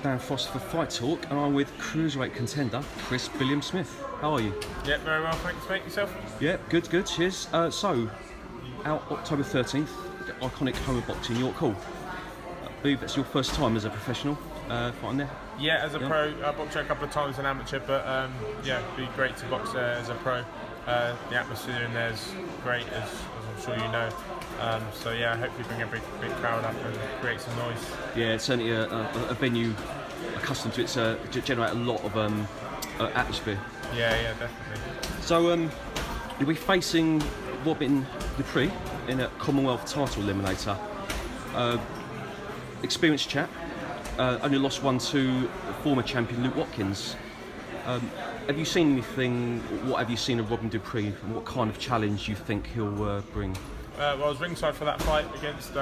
Dan Foster for Fight Talk, and I'm with cruiserweight contender Chris Billiam-Smith. How are you? Yeah, very well, thanks, mate. Yourself? Yeah, good, cheers. So, out October 13th, the iconic home of boxing, York Hall. I believe that's your first time as a professional fighting there? Yeah, as a pro, I boxed there a couple of times as an amateur, but yeah, it'd be great to box there as a pro. The atmosphere in there is great, as I'm sure you know. So yeah, hopefully bring a big crowd up and create some noise. Yeah, it's certainly a venue accustomed to it to generate a lot of atmosphere. Yeah, definitely. So you'll be facing Robin Dupre in a Commonwealth title eliminator. Experienced chap, only lost one to former champion Luke Watkins. Have you seen anything? What have you seen of Robin Dupre, and what kind of challenge you think he'll bring? Well, I was ringside for that fight against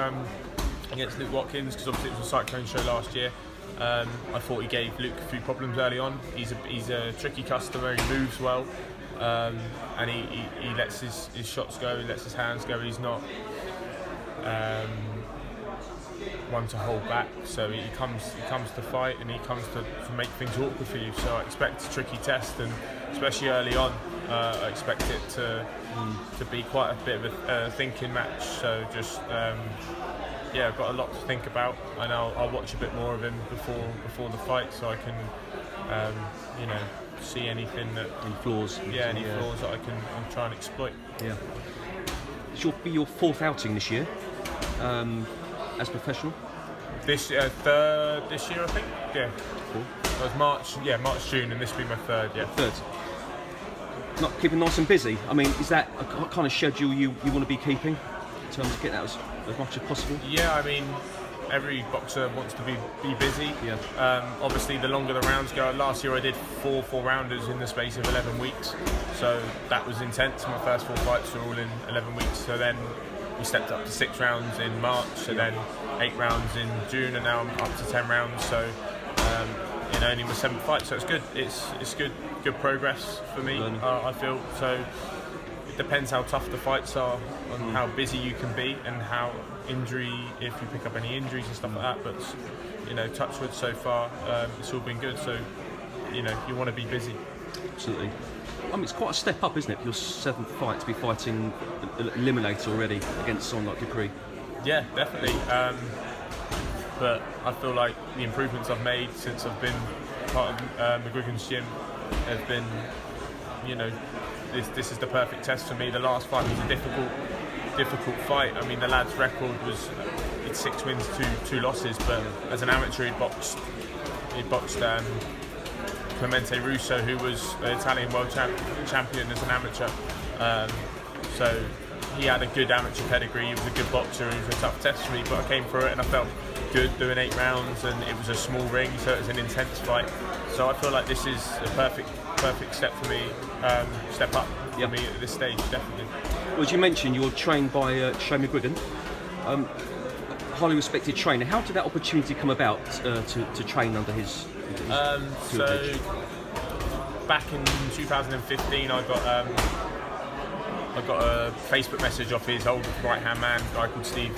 Luke Watkins, because obviously it was a Cyclone show last year. I thought he gave Luke a few problems early on. He's a tricky customer. He moves well, and he lets his shots go. He lets his hands go. He's not one to hold back. So he comes to fight, and he comes to make things awkward for you. So I expect a tricky test, and especially early on, I expect it to be quite a bit of a thinking match. So just yeah, I've got a lot to think about, and I'll watch a bit more of him before the fight, so I can see anything that any flaws. Yeah, any flaws that I'll try and exploit. Yeah. This will be your fourth outing this year as professional. Third this year, I think. Yeah. Cool. It was March, June, and this will be my third. Yeah. Third. Not keeping nice and busy. I mean, is that a kind of schedule you want to be keeping in terms of getting out as much as possible? Yeah, I mean, every boxer wants to be busy. Yeah. Obviously, the longer the rounds go. Last year I did four rounders in the space of 11 weeks, so that was intense. My first 4 fights were all in 11 weeks. So then we stepped up to 6 rounds in March, so then 8 rounds in June, and now I'm up to 10 rounds. So only my 7th fight, so it's good. It's good progress for me. I feel so. It depends how tough the fights are, on how busy you can be, and how if you pick up any injuries and stuff like that. But touch wood, so far it's all been good. So you want to be busy. Absolutely. I mean, it's quite a step up, isn't it? Your 7th fight to be fighting eliminator already against someone like Dupre. Yeah, definitely. But I feel like the improvements I've made since I've been part of McGuigan's gym has been, this is the perfect test for me. The last fight was a difficult fight. I mean, the lad's record was 6 wins, 2 losses, but as an amateur he'd boxed Clemente Russo, who was an Italian world champion as an amateur. So he had a good amateur pedigree. He was a good boxer. It was a tough test for me, but I came through it, and I felt good doing 8 rounds, and it was a small ring, so it was an intense fight. So I feel like this is a perfect step for me, step up for me at this stage, definitely. Well, as you mentioned, you're trained by Shane McGuigan, highly respected trainer. How did that opportunity come about to train under his tutelage? So back in 2015, I got a Facebook message off his old right-hand man, a guy called Steve,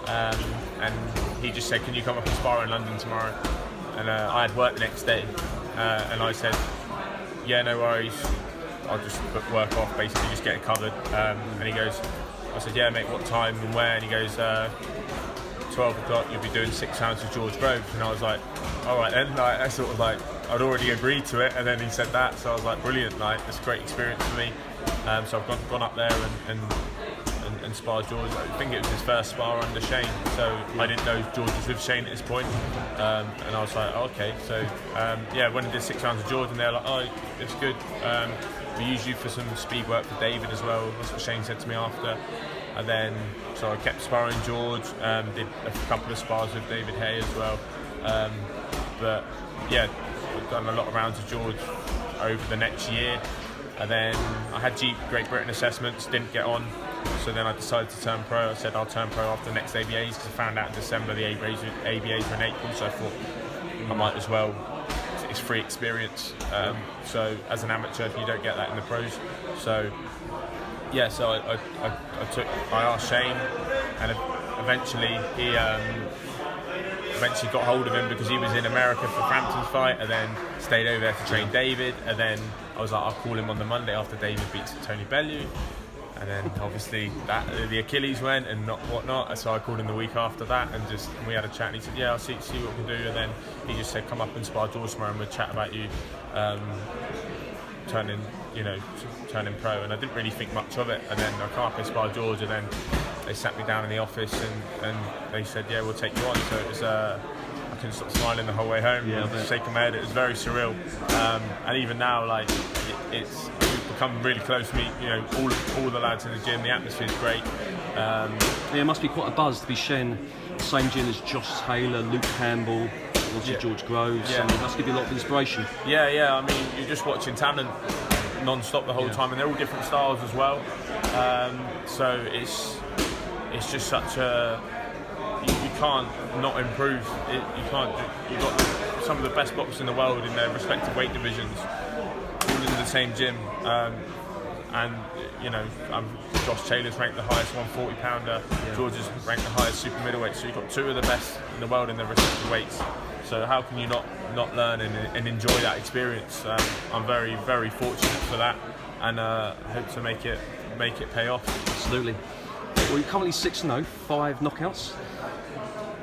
and he just said, "Can you come up and spar in London tomorrow?" And I had work the next day, and I said, "Yeah, no worries. I'll just book work off, basically just get it covered." And I said, "Yeah, mate, what time and where?" And he goes, 12 o'clock, you'll be doing 6 rounds of George Grove. And I was like, all right then. Like, I sort of like, I'd already agreed to it, and then he said that, so I was like, brilliant, like, it's a great experience for me. So I've gone up there and sparred George. I think it was his first spar under Shane, so I didn't know George was with Shane at this point. And I was like, oh, okay. So when I did 6 rounds of George, and they're like, oh, it's good. We use you for some speed work for David as well. That's what Shane said to me after. And then, so I kept sparring George, did a couple of spars with David Hay as well. But yeah, I've done a lot of rounds of George over the next year. And then I had Great Britain assessments, didn't get on. So then I decided to turn pro. I said I'll turn pro after the next ABAs, because I found out in December the ABAs were in April. So I thought I might as well. It's free experience. So as an amateur, you don't get that in the pros. So yeah, so I asked Shane, and eventually he eventually got hold of him because he was in America for Frampton's fight, and then stayed over there to train David. And then I was like, I'll call him on the Monday after David beats Tony Bellew. And then obviously the Achilles went and whatnot. So I called him the week after that, and we had a chat. And he said, "Yeah, I'll see what we can do." And then he just said, "Come up and spar George tomorrow, and we'll chat about you turning pro." And I didn't really think much of it. And then I come up and spar George, and then they sat me down in the office and they said, "Yeah, we'll take you on." So it was I couldn't stop smiling the whole way home, shaking my head. It was very surreal. And even now, like it's become really close. All the lads in the gym. The atmosphere is great. It must be quite a buzz to be sharing the same gym as Josh Taylor, Luke Campbell, also George Groves. Yeah. It must give you a lot of inspiration. Yeah. I mean, you're just watching talent non-stop the whole time, and they're all different styles as well. So it's just such a you can't not improve. You can't. You've got some of the best boxers in the world in their respective weight divisions, all in the same gym. And Josh Taylor's ranked the highest 140 pounder. George is ranked the highest super middleweight. So you've got two of the best in the world in their respective weights. So how can you not learn and enjoy that experience? I'm very, very fortunate for that, and hope to make it pay off. Absolutely. Well, you're currently 6-0, 5 knockouts.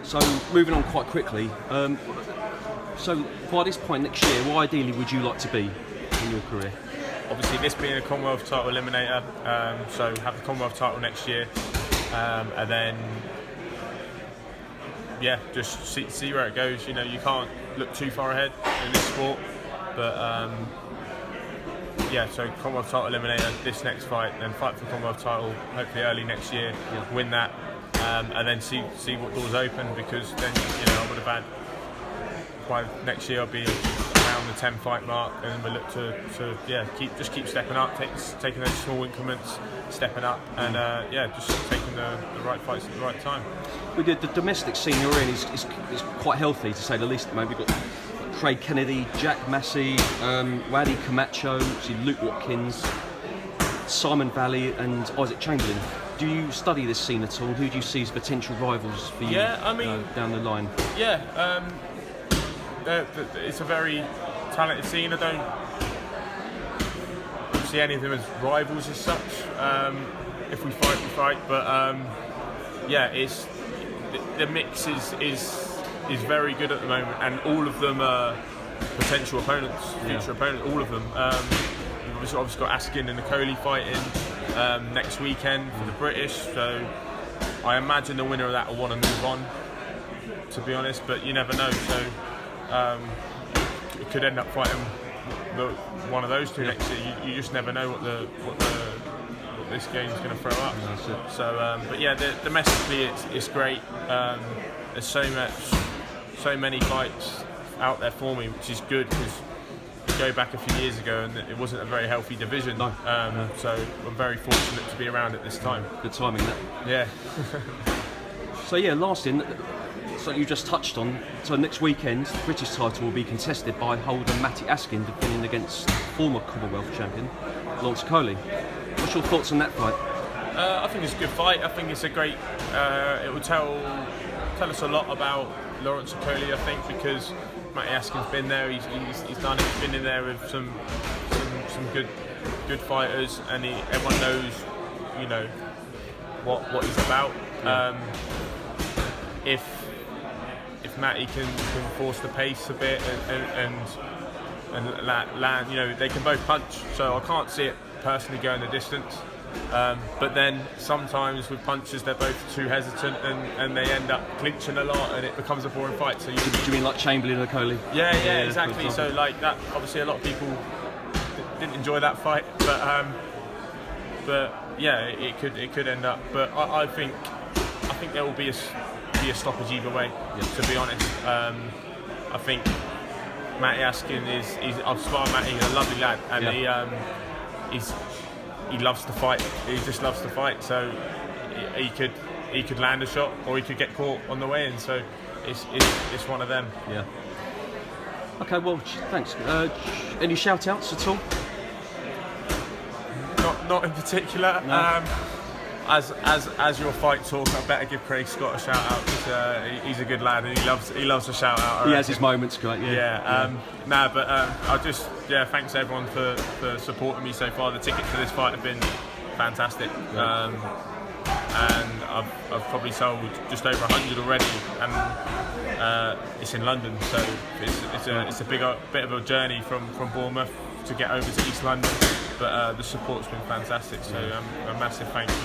So moving on quite quickly. So by this point next year, what ideally would you like to be in your career? Obviously, this being a Commonwealth title eliminator, so have the Commonwealth title next year, and then just see where it goes. You can't look too far ahead in this sport, but so Commonwealth title eliminator this next fight, then fight for the Commonwealth title hopefully early next year, win that, and then see what doors open, because then I would have had by next year I'll be around the 10 fight mark, and we'll look to keep stepping up, taking those small increments, stepping up, and just taking the right fights at the right time. With the domestic scene you're in is quite healthy, to say the least. Maybe we've got Craig Kennedy, Jack Massey, Waddy Camacho, Luke Watkins, Simon Valley, and Isaac Chamberlain. Do you study this scene at all? Who do you see as potential rivals for you down the line? It's a very talented scene. I don't see any of them as rivals as such. If we fight, we fight. But it's the mix is very good at the moment, and all of them are potential opponents, future opponents. All of them. We've obviously got Askin and Nicoli fighting next weekend for the British. So I imagine the winner of that will want to move on, to be honest. But you never know. So. It could end up fighting one of those two next year. You just never know what this game's going to throw up. So, domestically it's great. There's so many fights out there for me, which is good, because you go back a few years ago and it wasn't a very healthy division. So I'm very fortunate to be around at this time. Good timing, that. Yeah. So last in. So you just touched on. So next weekend, the British title will be contested by holder Matty Askin, defending against former Commonwealth champion Lawrence Coley. What's your thoughts on that fight? I think it's a good fight. I think it's a great. It will tell us a lot about Lawrence Coley. I think, because Matty Askin's been there. He's done it. He's been in there with some good fighters, and everyone knows what he's about. If Matty can force the pace a bit and land, they can both punch. So I can't see it personally going the distance. But then sometimes with punches they're both too hesitant and they end up clinching a lot, and it becomes a boring fight. So do you mean like Chamberlain and Coley? Yeah, exactly. So like that, obviously a lot of people didn't enjoy that fight, but it could end up. But I think there will be a stoppage either way, to be honest. I think Matty Askin I've sparred Matty, he's a lovely lad, and he loves to fight. He just loves to fight. So he could land a shot, or he could get caught on the way in. So it's one of them. Yeah. Okay. Well, thanks. Any shout outs at all? Not in particular. No. as your fight talk, I better give Craig Scott a shout out because he's a good lad and he loves a shout out. He has his moments, great. I'll just thanks everyone for supporting me so far. The tickets for this fight have been fantastic, and I've probably sold just over 100 already, and it's in London, so it's a bit of a journey from Bournemouth to get over to East London, but the support's been fantastic, so a massive thank you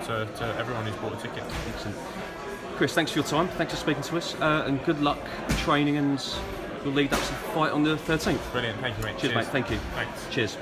to everyone who's bought a ticket. Excellent. Chris, thanks for your time, thanks for speaking to us, and good luck training and your lead up to the fight on the 13th. Brilliant, thank you, mate. Cheers, mate, thank you. Thanks. Cheers.